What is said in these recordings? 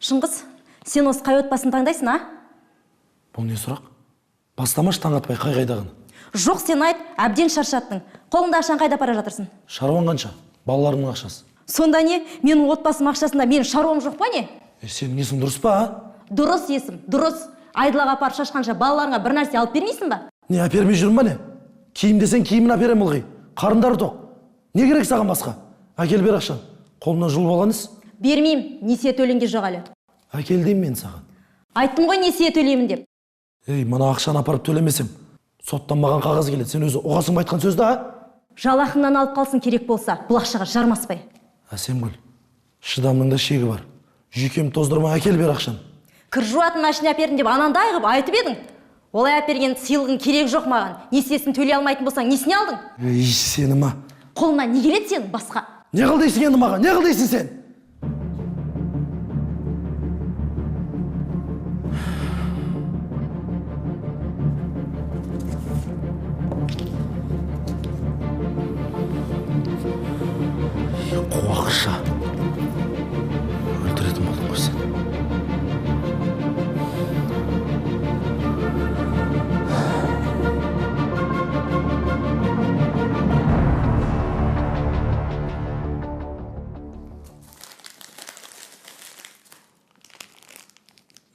Шыңғыс, сен осы қай отбасын таңдайсың, а? Бұл не сұрақ? Бастамаш таң атпай қайдағыны. Жоқ, сен айт, әбден шаршаттың. Қолыңда ақшаң қайда пара жатырсың? Шаруан қанша? Балаларымның ақшасы. Сонда не? Менің отбасым ақшасында менің шаруам жоқ па не? Сенің есің дұрыс па, а? Дұрыс есім, дұрыс. Айдылаға апарып шашқанша балаларыңа бір нәрсе алып бермейсің ба? Не, әпермей жүрмін ба не? Киім десең киімін әперем ылғи. Қарындары тоқ. Не керек саған басқа? Әкел бер ақшаны. Қолымнан жұлып алаңыз. Бермеймін, несие төленге жоқ әлі. Әкел деймін мен саған. Айттым ғой несие төлеймін деп. Ей, мына ақшаны апарып төлемесем, соттан маған қағаз келеді. Сен өзі ұғасың ба айтқан сөзді, а? Жалақыңнан алып қалсын керек болса, бұл ақшаға жармаспай. Әсемгүл, шыдамның да шегі бар. Жүйкем тоздырма, әкел бер ақшаны. Кір жуатын машина әпердім деп анандай қылып айтып едің. Олай әперген сыйлығың керек жоқ маған. Несиесін төлей алмайтын болсаң, несіне алдың? Ей, сені ма? Қолыңа не келеді сен басқа? Не қыл дейсің енді маған? Не қыл дейсің сен? Қуақша. Өлтіретін болдың ғой сен.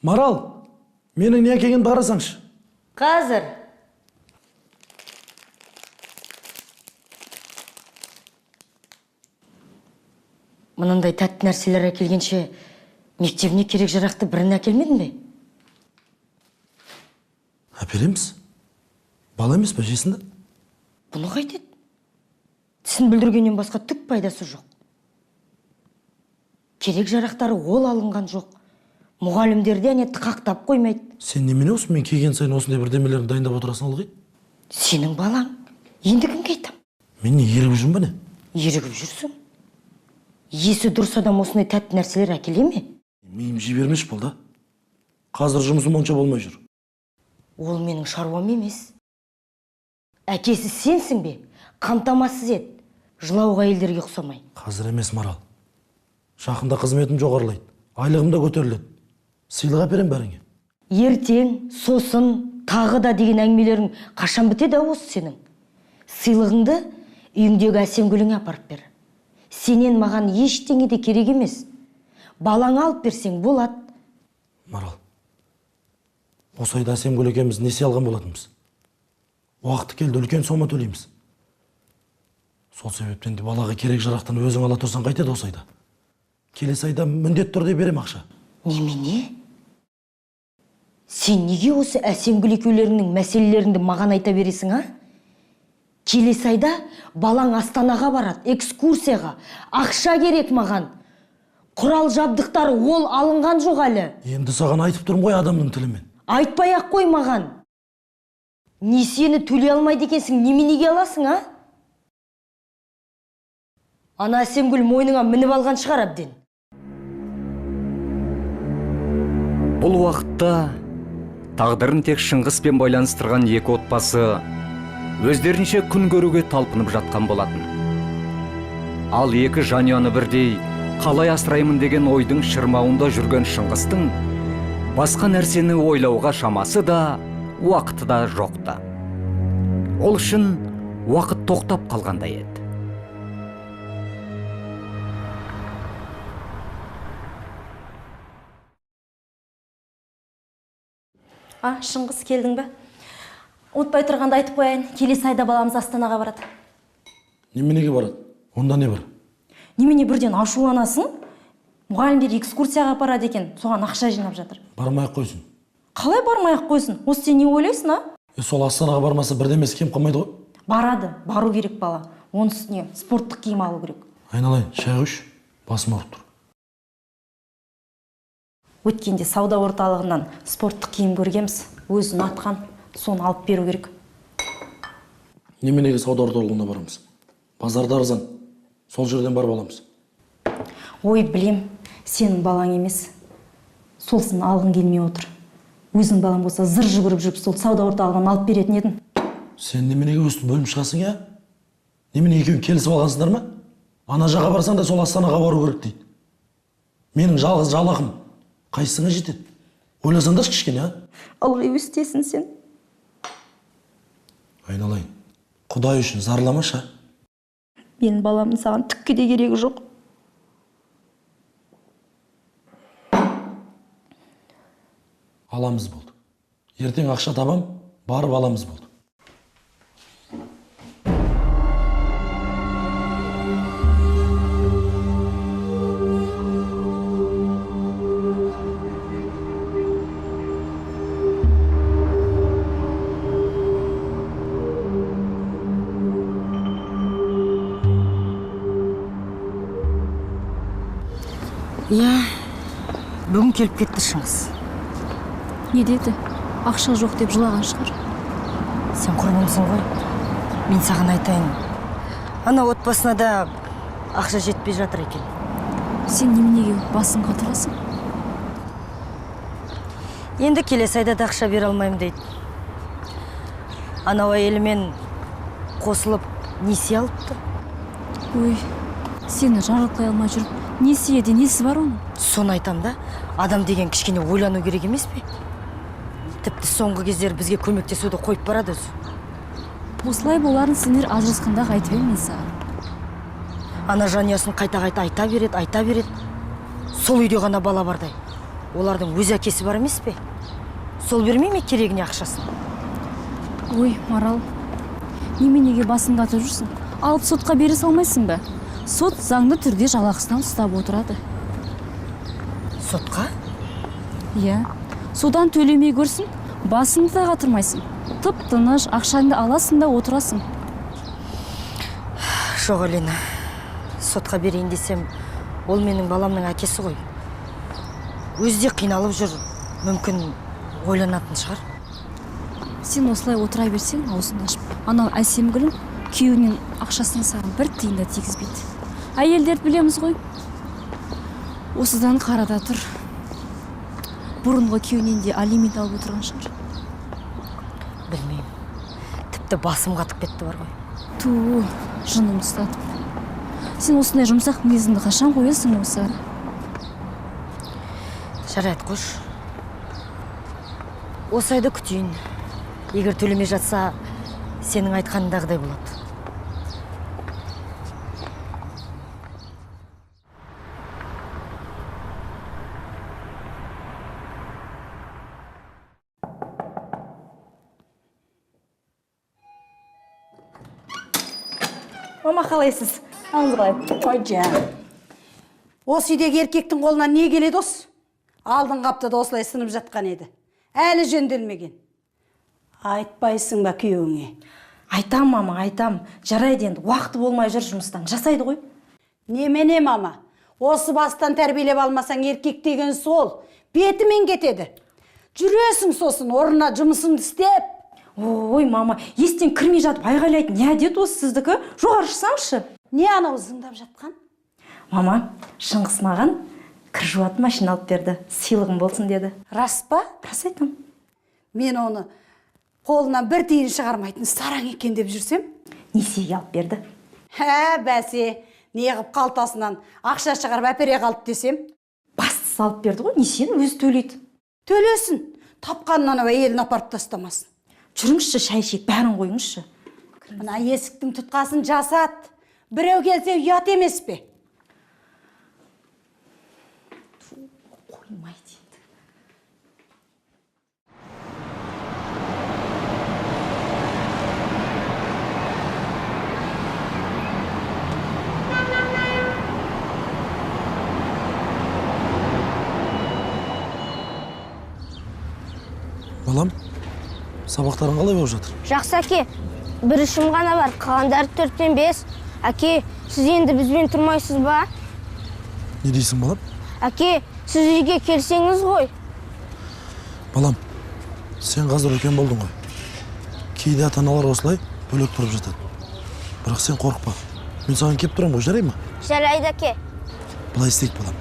Марал, менің не әкелгенімді қарасаңшы. Қазір. Мұндай тәтті нәрселер әкелгенше, мектебіне керек жарақты бірін әкелмедің бе? Әпереміз. Бала емес па жесінді? Бұны қайтеді? Тісін бүлдіргеннен басқа түк пайдасы жоқ. Керек жарақтары ол алынған жоқ. Мұғалімдерде әне тықақтап қоймайды. Сен немене осы мен келген сайын осындай бірдемелерін дайындап отырасың ылғи? Сенің балаң. Енді кімге айтам? Мен не ерігіп жүрмін ба не? Ерігіп жүрсің. Есі дұрыс адам осындай тәтті нәрселер әкеле ме? Миым жібермеш бол да. Қазір жұмысым онша болмай жүр. Ол менің шаруам емес. Әкесі сенсің бе? Қамтамасыз ет. Жылауға елдерге ұқсамай. Қазір емес, Марал. Жақында қызметім жоғарылайды. Айлығым да көтеріледі. Сыйлық әперем бәріңе. Ертең, сосын, тағы да деген әңгімелерің қашан бітеді осы сенің? Сыйлығыңды үйіңдегі Әсемгүліңе апарып бер. Сенен маған ештеңе де керек емес. Балаң алып берсең болады. Марал, осы айда Әсемгүл екеуміз несие алған болатынбыз. Уақыты келді, үлкен сома төлейміз. Сол себептен де балаға керек жарақтан өзің ала тұрсаң қайтеді осы айда. Келесі айда міндетті түрде берем ақша. Немене? Сен неге осы Әсемгүл екеулеріңнің мәселелеріңді маған айта бересің, а? Келесі айда балаң Астанаға барады, экскурсияға. Ақша керек маған. Құрал жабдықтары ол алынған жоқ әлі. Енді саған айтып тұрмын ғой адамның тілімен. Айтпай-ақ қой маған. Несиені төлей алмайды екенсің, неменеге аласың, а? Ана Әсемгүл мойныңа мініп алған шығар әбден. Бұл уақытта тағдырын тек Шыңғыспен байланыстырған екі отбасы өздерінше күн көруге талпынып жатқан болатын. Ал екі жанұяны бірдей қалай асыраймын деген ойдың шырмауында жүрген Шыңғыстың басқа нәрсені ойлауға шамасы да, уақыты да жоқты. Ол үшін уақыт тоқтап қалғандай еді. Шыңғыс, келдің бе? Ұмытпай тұрғанда айтып қояйын, келесі айда баламыз Астанаға барады. Неменеге барады? Онда не бар? Немене бірден ашуланасың? Мұғалімдер экскурсияға апарады екен, соған ақша жинап жатыр. Бармай-ақ қойсын. Қалай бармай-ақ қойсын? Осы сен не ойлайсың, а? Сол Астанаға бармаса бірдемес кем қалмайды ғой? Барады, бару керек бала. Оның үстіне спорттық киім алу керек. Айналайын, шай құш, басым ауырып тұр. Өткенде сауда орталығынан спорттық киім көргеміз, өзін атқан, соны алып беру керек. Неменеге сауда орталығына барамыз? Базарда арзан. Сол жерден барып аламыз. Ой, білем, сенің балаң емес. Солсын алғың келмей отыр. Өзің балаң болса зыр жүгіріп жүріп сол сауда орталығынан алып беретін едің. Сен неменеге өстіп бөлім шығасың, я? Немене екеуің келісіп алғансыңдар ма? Ана жаққа барсаң да сол Астанаға бару керек дейді. Менің жалғыз жалақым Қайсыңа жетеді? Ойласаңдаршы кішкене, а? Ылғи өстесің сен. Айналайын. Құдай үшін зарламашы, а? Менің баламның саған түкке де керегі жоқ. Аламыз болды. Ертең ақша табам, барып аламыз болды. Иә, бүгін келіп кетті Шыңғыс. Не деді? Ақша жоқ деп жылаған шығар. Сен құрбымсың ғой. Мен саған айтайын. Ана отбасына да ақша жетпей жатыр екен. Сен неменеге басын қатырасың? Енді келесі айда да ақша бере алмаймын дейді. Анау әйелімен қосылып несие алыпты. Ой, сені жарылқай алмай жүріп, несиеде несі бар оның? Соны айтам да, адам деген кішкене ойлану керек емес пе? Тіпті соңғы кездері бізге көмектесуді қойып барады өзі. Осылай боларын сендер ажырасқанда айтып едім мен саған. Ана жанұясын қайта-қайта айта береді. Сол үйде ғана бала бардай. Олардың өз әкесі бар емес пе? Сол бермей ме керегіне ақшасын? Ой, Марал, неменеге басын қатырып жүрсің? Алып сотқа бере салмайсың ба? Сот заңды түрде жалақысынан ұстап отырады. Сотқа? Иә, содан төлемей көрсін, басыңды да қатырмайсың. Тып-тыныш, ақшаңды аласың да отырасың. Жоқ, Елена. Сотқа берейін десем, ол менің баламның әкесі ғой. Өзі де қиналып жүр. Мүмкін ойланатын шығар. Сен осылай отыра берсең, аузыңды ашып, анау Әсемгүлің күйеуінен ақшасын саған бір тиын да тигізбейді. Әйелдерді білеміз ғой. Осыдан қарада тұр. Бұрынғы күйеуінен де алимент алып отырған шығар. Білмеймін. Тіпті басым қатып кетті бар ғой. Ту, жынымды ұстатып. Сен осындай жұмсақ мінезіңді қашан қоясың осы? Жарайды, қош. Осы айды күтейін. Егер төлемей жатса, сенің айтқанындағыдай болады. Мама, қалайсыз? Алыңыз қалай? Ой, жан. Осы үйдегі еркектің қолынан не келеді ос? Алдыңғы аптада осылай сынып жатқан еді. Әлі жөнделмеген. Айтпайсың ба күйеуіңе? Айтам, мама, айтам. Жарайды енді, уақыты болмай жүр жұмыстан. Жасайды ғой. Немене, мама? Осы бастан тәрбиелеп алмасаң еркек деген сол. Бетімен кетеді. Жүресің сосын, орнына жұмысыңды істеп. Ой, мама, естен кірмей жатып айғайлайтын не әдет осы сіздікі? Жоғары шықсаңшы. Не анау зыңдап жатқан? Мама, Шыңғыс маған кір жуатын машина алып берді. Сыйлығым болсын деді. Рас па? Рас айтам. Мен оны қолынан бір тиын шығармайтын сараң екен деп жүрсем? Несиеге алып берді. Бәсе, неғып қалтасынан ақша шығарып әпере қалды десем? Бастысы алып берді ғой, несиені өзі төлейді. Төлесін, тапқанынан әйелін апарып тастамасын. Жүріңізші, шай ішейік, бәрін қойыңызшы. Мына есіктің тұтқасын жасат. Біреу келсе ұят емес пе? Қоймай дейді. Балам, сабақтарың қалай болып жатыр? Жақсы, әке. Бір ішім ғана бар, қалғандары 4-тен 5. Әке, сіз енді бізбен тұрмайсыз ба? Не дейсің, балам? Әке, сіз үйге келсеңіз ғой. Балам, сен қазір үлкен болдың ғой. Кейде ата-аналар осылай бөлек тұрып жатады. Бірақ сен қорықпа. Мен саған кеп тұрам ғой, жарай ма? Жарайды, әке. Былай істейік, балам.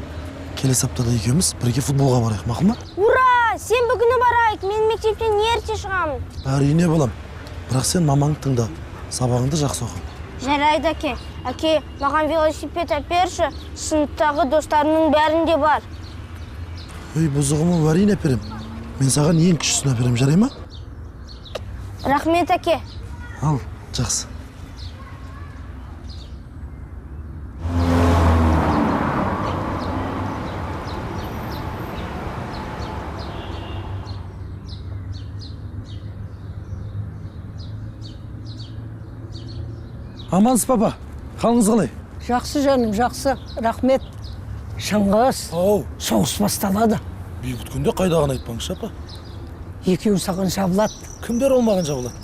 Келесі аптада екеуміз бірге футболға барайық, мақұл ма? Ура! Сен бүгіні барайық. Мен мектептен ерте шығамын. Әрине, балам. Бірақ сен мамаңды тыңда. Сабағыңды жақсы оқы. Жарайды, әке. Әке, маған велосипед әперші. Сыныптағы достарымның бәрінде бар. Өй, бұзығымы варин әперем. Мен саған ең кішісін әперем, жарай ма? Рахмет, әке. Ал, жақсы. Амансыз, папа. Қалыңыз қалай? Жақсы жаным, жақсы. Рахмет. Шыңғыс, Ау, соғыс басталады. бей күткенде қайдағын айтпаңызшы, апа. Екеуі саған жабылады. Кімдер олмаған жабылады?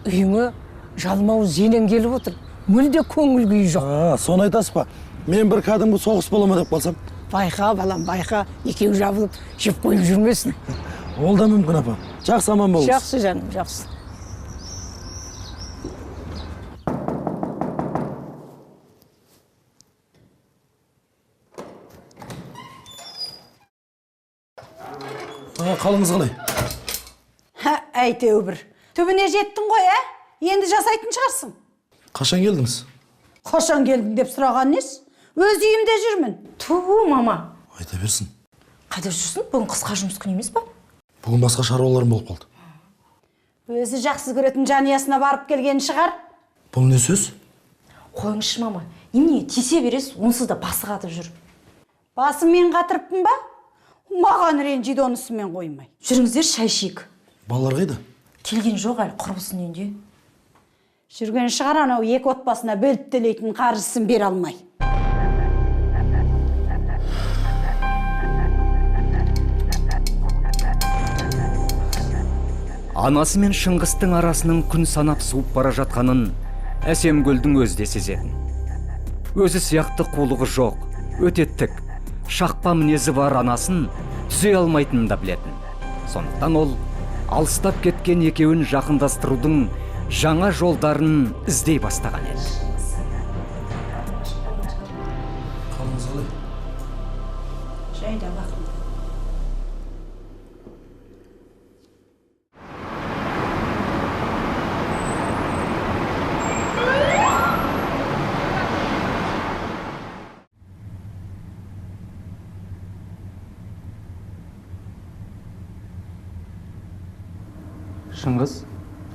Үйіңе жалмауыз зейнен келіп отыр. Мүлде көңіл күйі жоқ. Соны айтасыз па? Мен бір кәдімгі соғыс бола ма деп қалсам? Байқа, балам, байқа. Екеуі жабылып, жеп қойып жүрмесін. Ол да мүмкін, апа. Жақсы, аман болыңыз. Жақсы жаным, жақсы. Қалыңыз қалай? Әйтеу бір. Түбіне жеттің ғой, ә? Енді жасайтын шығарсың. Қашан келдіңіз? Қашан келдің деп сұраған нес? Өз үйімде жүрмін. Ту, мама. Айта берсін. Қайда жүрсің? Бүгін қысқа жұмыс күні емес па? Бүгін басқа шаруаларым болып қалды. Өзі жақсы көретін жаниясына барып келген шығар. Бұл не сөз? Қойыңызшы, мама. Немене тисе бересіз, онсыз да басы қатып жүр. Басым мен қатырыппын ба? Маған ренжиді онысымен қоймай. Жүріңіздер, шай ішейік. Балалар қайда? Келген жоқ әлі, құрбысының үйінде. Жүрген шығар анау екі отбасына бөліп төлейтін қаржысын бере алмай. Анасы мен Шыңғыстың арасының күн санап суып бара жатқанын Әсемгүлдің өзі де сезетін. Өзі сияқты қулығы жоқ, өте тік, шақпа мінезі бар анасын түзе алмайтынын да білетін. Сондықтан ол алыстап кеткен екеуін жақындастырудың жаңа жолдарын іздей бастаған еді. Қалыңыз қалай? Жайда бақым. Шыңғыс,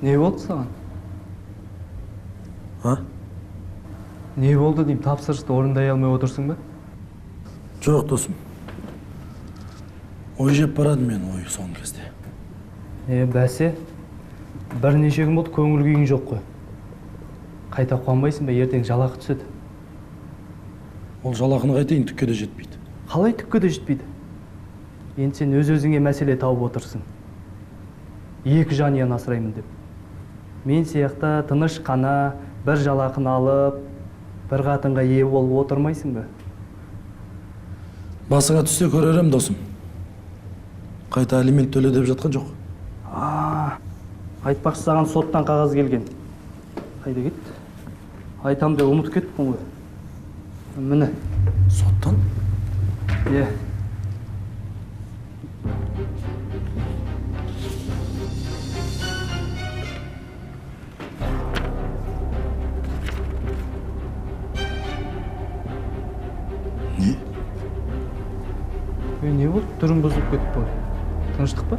не болды саған? Не болды деймін, тапсырысты орындай алмай отырсың ба? Жоқ, досым. Ой жеп барады мен, ой соңғы кезде. Бәсе, бірнеше күн болды көңіл күйің жоқ қой. Қайта қуанбайсың ба, ертең жалақы түседі. Ол жалақыны қайтайын, түкке де жетпейді. Қалай түкке де жетпейді? Енді сен өз-өзіңе мәселе тауып отырсың. Екі жанияны асыраймын деп. Мен сияқты тыныш қана бір жалақыны алып, бір қатынға ие болып отырмайсың ба? Басыңа түссе көрерім, досым. Қайта алимент төле деп жатқан жоқ. Айтпақшы, саған соттан қағаз келген. Қайда кет? Айтам деп ұмытып кеттім ғой. Міне. Соттан? Е. Не? Не болды? Түрің бұзылып кетіп қой. Тыныштық па?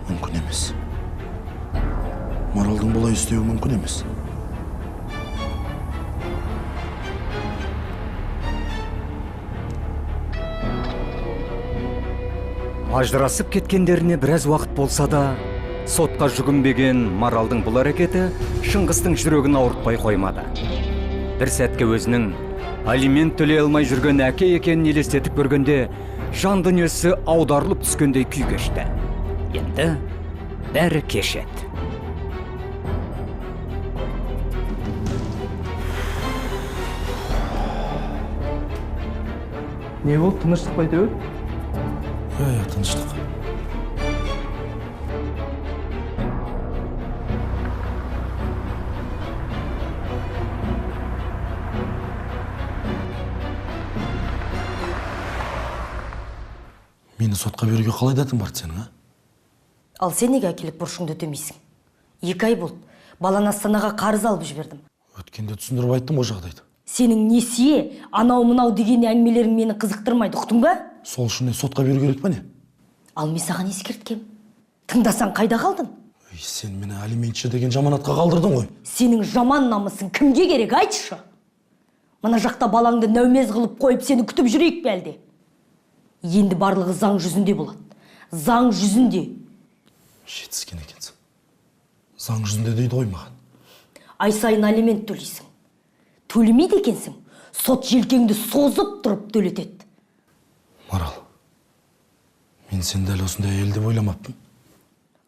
Мүмкін емес. Маралдың бұлай істеуі мүмкін емес. Ажырасып кеткендеріне біраз уақыт болса да, сотқа жүгінбеген Маралдың бұл әрекеті Шыңғыстың жүрегін ауыртпай қоймады. Бір сәтке өзінің алимент төлей алмай жүрген әке екенін елестетіп көргенде, жан дүниесі аударылып түскендей күй кешті. Енді бәрі кешеді. Не болды? Тыныштық па әйтеуір? Тыныштық. Мені сотқа беруге қалай дәтің барды сенің, а? Ал сен неге әкеліп бұрышыңды өтемейсің? 2 ай болды. Баланы Астанаға қарыз алып жібердім. Өткенде түсіндіріп айттым ғой жағдайды. Сенің несие, анау мынау деген әңгімелерің мені қызықтырмайды, ұқтың ба? Сол үшін сотқа беру керек па не? Ал мен саған ескерткем. Тыңдасаң қайда қалдың? Ей, сен мені алиментші деген жаманатқа қалдырдың ғой. Сенің жаман намысың кімге керек, айтшы? Мына жақта балаңды нәумез қылып қойып сені күтіп жүрейік пе әлде? Енді барлығы заң жүзінде болады. Заң жүзінде. Жетіскен екенсің. Заң жүзінде дейді ғой маған. Ай сайын алимент төлейсің. Төлемейді екенсің. Сот желкеңді созып тұрып төлетеді. Марал, мен сен дәл осындай әйел деп ойламаппын.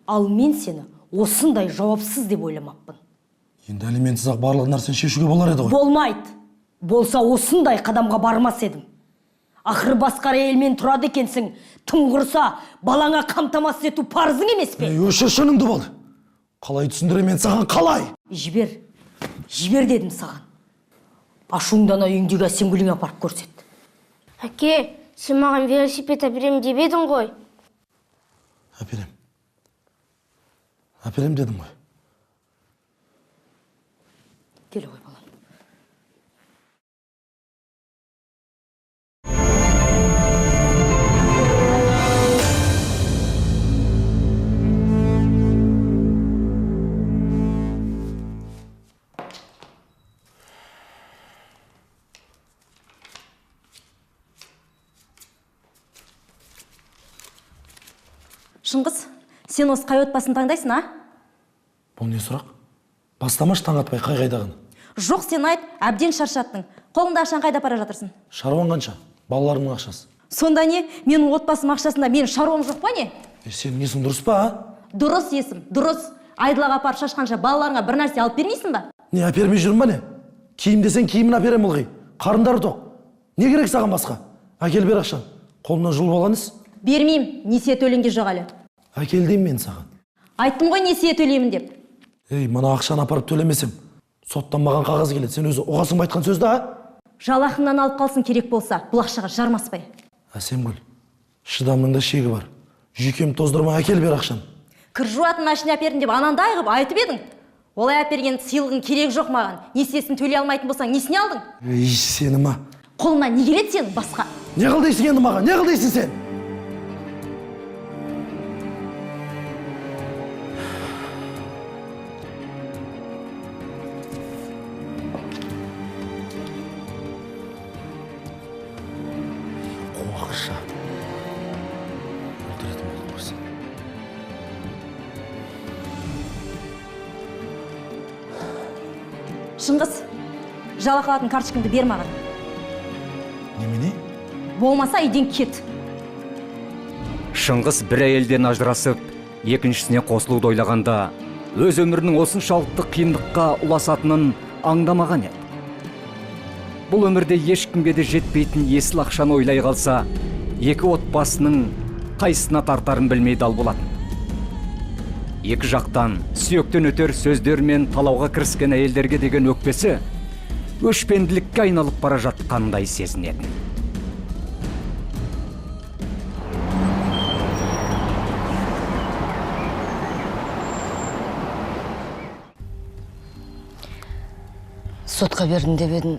Ал мен сені осындай жауапсыз деп ойламаппын. Енді алиментсіз ақ барлық нәрсені шешуге болар еді ғой. Болмайды. Болса осындай қадамға бармас едім. Ақыры басқара әйелмен тұрады екенсің. Тым құрса балаңа қамтамасыз ету парызың емес пе? Ей, өшір шыныңды бол. Қалай түсіндірем мен саған, қалай? Жібер. Жібер дедім саған. Ашуыңды ана үйіңдегі әсемгүліңе апарып көрсет. Әке, сен маған велосипед әперем деп едің ғой. Әперем. Әперем дедім ғой. Кел ғой балам. Шыңғыс, сен осы қай отбасын таңдайсың, а? Бұл не сұрақ? Бастамаш таң атпай қайдағын. Жоқ, сен айт, әбден шаршаттың. Қолыңда ақшаң қайда апара жатырсың? Шаруаң қанша? Балаларымның ақшасы. Сонда не, менің отбасым ақшасында менің шаруам жоқ па не? Сенің есің дұрыс па, а? Дұрыс есім, дұрыс. Айдылаға апарып шашқанша балаларыңа бір нәрсе алып бермейсің ба? Не, әпермей жүрмін ба не? Киім десең киімін әперем ылғи. Қарындары тоқ. Не керек саған басқа? Әкел бер ақшаны. Қолымнан жұлып алған іс. Бермеймін, несие төленге жоқ әлі. Әкел деймін мен саған. Айттым ғой несие төлеймін деп. Ей, мына ақшаны апарып төлемесем, соттан маған қағаз келеді. Сен өзі ұғасың ба айтқан сөзді, а? Жалақыңнан алып қалсын керек болса, бұл ақшаға жармаспай. Әсемгүл, шыдамның да шегі бар. Жүйкем тоздырма, әкел бер ақшаны. Кір жуатын машина әпердім деп анандай қылып айтып едің. Олай әперген сыйлығың керек жоқ маған. Несиесін төлей алмайтын болсаң, несіне алдың? Ей, сені ма? Қолыңа не келеді сенің басқа? Не қыл дейсің енді маған? Не қыл дейсің сен? Қуақша. Өлтіретін болып көрсін. Шыңғыс, жалақы алатын карточкаңды бер маған. Немене? Болмаса үйден кет. Шыңғыс бір әйелден ажырасып, екіншісіне қосылуды ойлағанда, өз өмірінің осыншалықты қиындыққа ұласатынын аңдамаған еді. Бұл өмірде ешкімге де жетпейтін есіл ақшаны ойлай қалса, екі отбасының қайсына тартарын білмей дал болатын. Екі жақтан сүйектен өтер сөздер мен талауға кіріскен әйелдерге деген өкпесі өшпенділікке айналып бара жатқандай сезінеді. Сотқа бердім деп едім,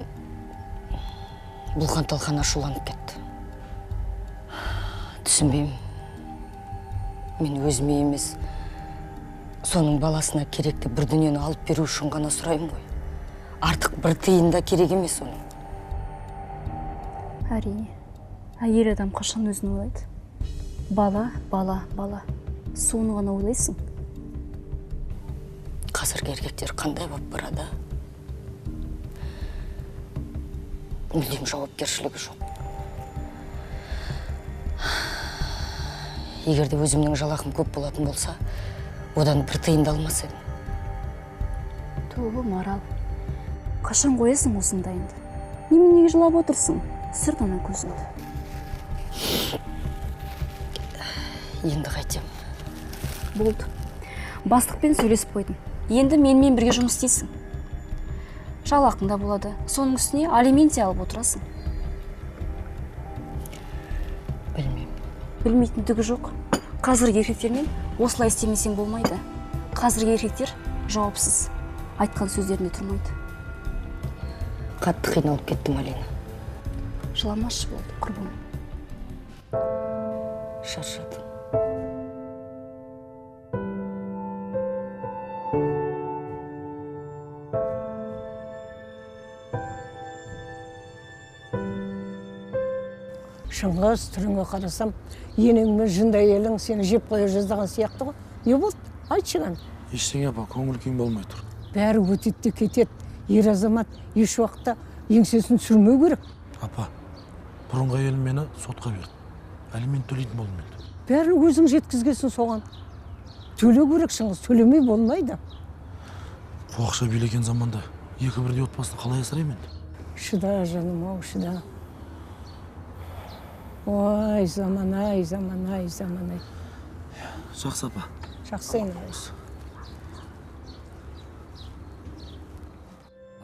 бұлқан талқан ашуланып кетті. Түсінбеймін. Мен өзіме емес, соның баласына керекті бір дүниені алып беру үшін ғана сұраймын ғой. Артық бір тиын да керек емес оның. Әрине, әйел адам қашан өзін ойлайды. Бала, бала, бала. Соны ғана ойлайсың. Қазіргі еркектер қандай болып барады? Мүлдем жауапкершілігі жоқ. Егер де өзімнің жалақым көп болатын болса, одан бір тиын да алмас едім. Тобы, Марал. Қашан қоясың осындайынды? Неменеге жылап отырсың? Сүрт ана көзіңді. Енді қайтем. Болды. Бастықпен сөйлесіп қойдым. Енді менімен бірге жұмыс істейсің. Жалақың да болады. Соның үстіне алимент алып отырасың. Білмеймін. Білмейтіндігі жоқ. Қазіргі еркектермен осылай істемесең болмайды. Қазіргі еркектер жауапсыз. Айтқан сөздерінде тұрмайды. Қатты қиналып кеттім, Алина. Жыламашы болды, құрбым. Шаршадым. Шыңғыс, түріңе қарасам, енеңмен жындай елің сені жеп қоя жаздаған сияқты ғой. Не болды? Айтшы ғана. Ештеңе апа, көңіл күйім болмай тұр. Бәрі өтеді де кетеді. Ер азамат еш уақытта еңсесін сүрмеу керек. Апа, бұрынғы әйелім мені сотқа берді. Алимент төлейтін болдым енді. Бәрін өзің жеткізгесін соған. Төлеу керек Шыңғыс, төлемей болмайды. Бұл ақша билеген заманда екі бірдей отбасын қалай асыраймын енді? Шыда, жаным ау, шыда. Ой, заман-ай, заман-ай, заман-ай. Жақсы апа. Жақсы айналайын.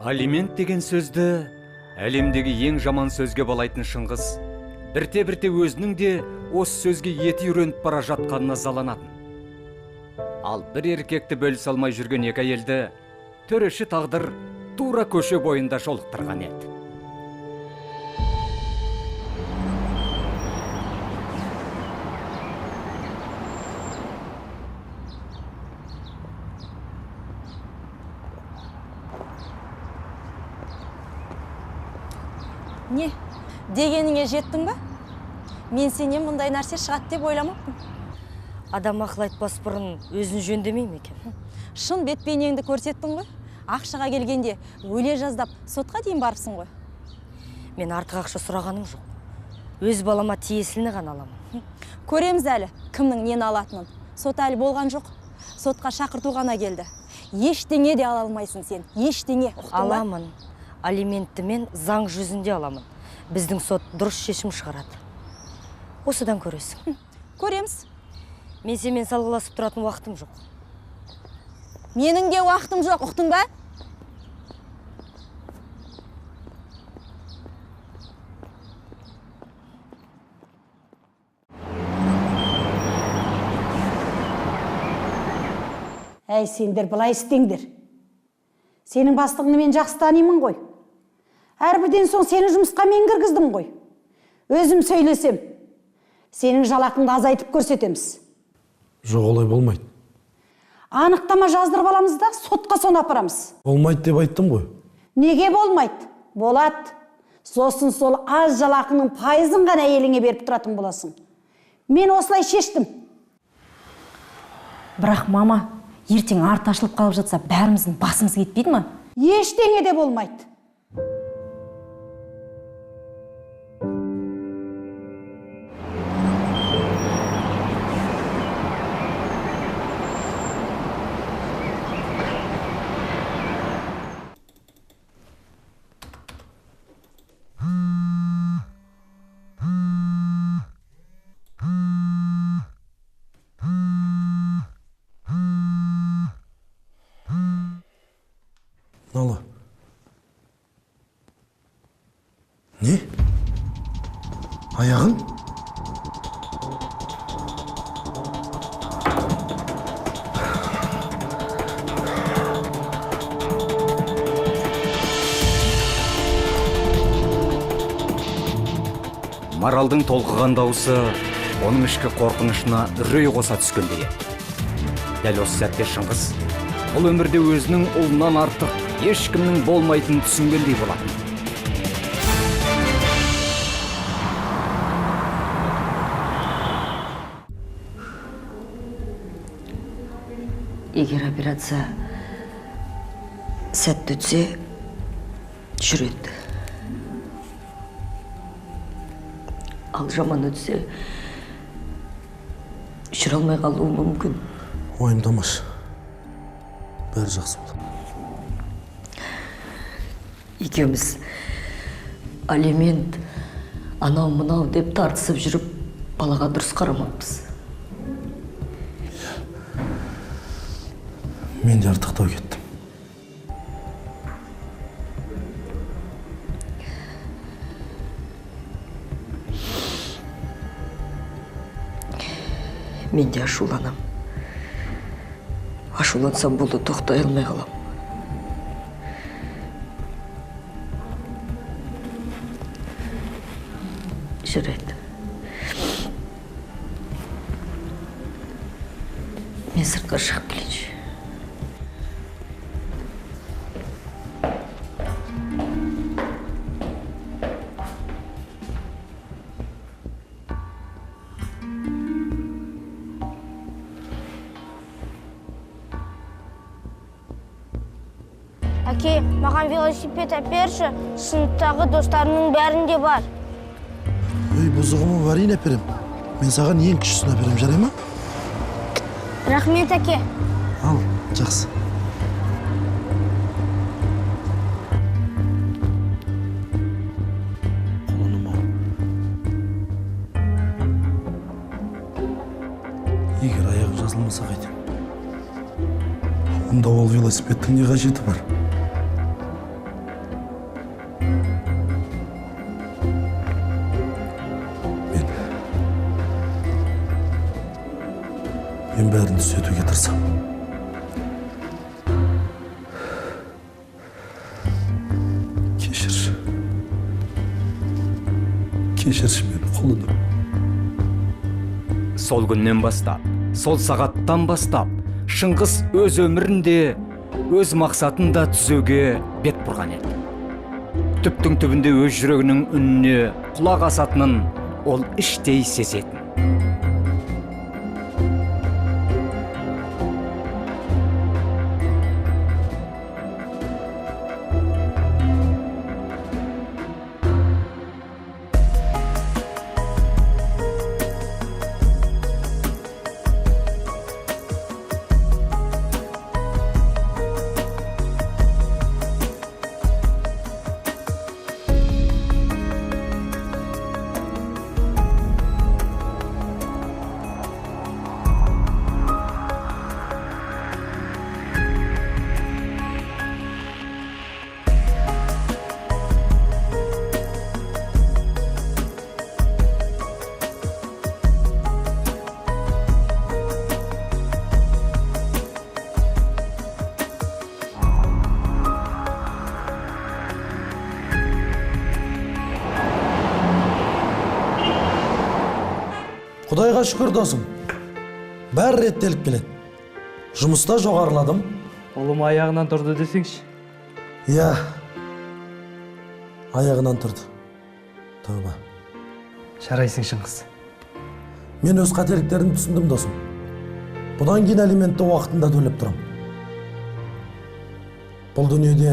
Алимент деген сөзді әлемдегі ең жаман сөзге балайтын Шыңғыс бірте-бірте өзінің де осы сөзге еті үйреніп бара жатқанына заланатын. Ал бір еркекті бөлісе алмай жүрген екі әйелді төреші тағдыр тура көше бойында жолықтырған еді. Не? Дегеніңе жеттің ба? Мен сенен мұндай нәрсе шығады деп ойламаппын. Адам ақыл айтпас бұрын өзін жөндемей ме екен? Шын бет бейнеңді көрсеттің ғой. Ақшаға келгенде өле жаздап сотқа дейін барыпсың ғой. Мен артық ақша сұрағаным жоқ. Өз балама тиесіліні ғана аламын. Көреміз әлі кімнің нені алатынын. Сот әлі болған жоқ. Сотқа шақырту ғана келді. Ештеңе де ала алмайсың сен. Ештеңе. Ұқтың ба? Аламын. Алиментті мен заң жүзінде аламын. Біздің сот дұрыс шешім шығарады. Осыдан көресің. Көреміз. Мен сенімен салғыласып тұратын уақытым жоқ. Менің де уақытым жоқ, ұқтың ба? Әй, сендер былай істеңдер. Сенің бастығыңды мен жақсы танимын ғой. Әрбірден соң сені жұмысқа мен кіргіздім ғой. Өзім сөйлесем, сенің жалақыңды азайтып көрсетеміз. Жоқ, олай болмайды. Анықтама жаздырып аламыз да сотқа соны апарамыз. Болмайды деп айттым ғой. Неге болмайды? Болады. Сосын сол аз жалақының пайызын ғана әйеліңе беріп тұратын боласың. Мен осылай шештім. Бірақ мама, ертең арты ашылып қалып жатса, бәріміздің басымыз кетпейді ма? Ештеңе де болмайды. Нала. Не? Аяғың? Маралдың толқыған дауысы оның ішкі қорқынышына үрей қоса түскендей еді. Дәл осы сәтте Шыңғыс бұл өмірде өзінің ұлынан артық ешкімнің болмайтынын түсінгендей болатын. Егер операция сәтті өтсе, жүреді. Ал жаман өтсе, жүре алмай қалуы мүмкін. Уайымдамашы. Бәрі жақсы болады. Екеуміз алимент, анау-мынау деп тартысып жүріп, балаға дұрыс қарамаппыз. Мен де артықтау кеттім. Мен де ашуланам. Ашулансам болды, тоқтай алмай қалам. жарайды. Мен сыртқа шығып келейінші. Әке, маған велосипед әперші, сыныптағы достарымның бәрінде бар. Ой, бұзығымы варин әперем. Мен саған ең кішісін әперем, жарай ма? Рахмет, әке. Ал, жақсы. Құлыным ау. Егер аяғы жазылмаса қайтем. Онда ол велосипедтің не қажеті бар? Мен бәрін түзетуге тырысам. Кешірші. Кешірші мені, құлыным. Сол күннен бастап, сол сағаттан бастап, Шыңғыс өз өмірінде, өз мақсатында түзеуге бет бұрған еді. Түптің түбінде өз жүрегінің үніне құлақ асатынын ол іштей сезетін. Құдайға шүкір досым. Бәрі реттеліп келеді. Жұмыста жоғарыладым. Ұлым аяғынан тұрды десеңші. Иә. Аяғынан тұрды. Тәуба. Жарайсың, Шыңғыс. Мен өз қателіктерін түсіндім досым. Бұдан кейін алиментті уақытында төлеп тұрам. Бұл дүниеде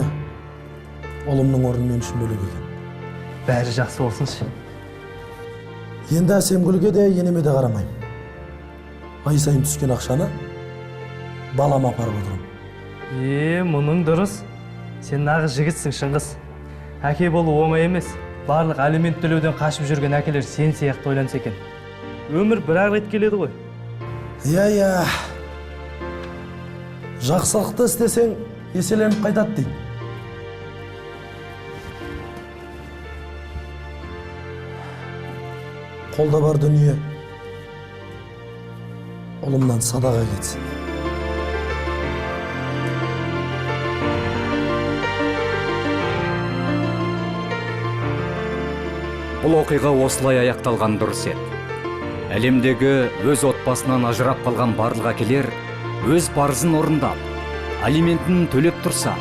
ұлымның орны мен үшін бөлек екен. Бәрі жақсы болсыншы. Енді Әсемгүлге де енеме де қарамайым. Ай сайын түскен ақшаны балама апарып отырам. Мұның дұрыс. Сен нағыз жігітсің, Шыңғыс. Әке болу оңай емес. Барлық алимент төлеуден қашып жүрген әкелер сен сияқты ойланса екен. Өмір бір-ақ рет келеді ғой. Иә. Жақсылықты істесең, еселеніп қайтады дейді. Қолда бар дүние ұлымнан садаға кетсін. Бұл оқиға осылай аяқталған дұрыс еді. Әлемдегі өз отбасынан ажырап қалған барлық әкелер өз парызын орындап, алиментін төлеп тұрса,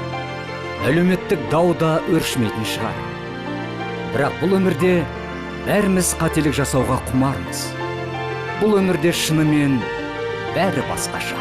әлеуметтік дау да өршімейтін шығар. Бірақ бұл өмірде бәріміз қателік жасауға құмармыз. Бұл өмірде шынымен бәрі басқаша.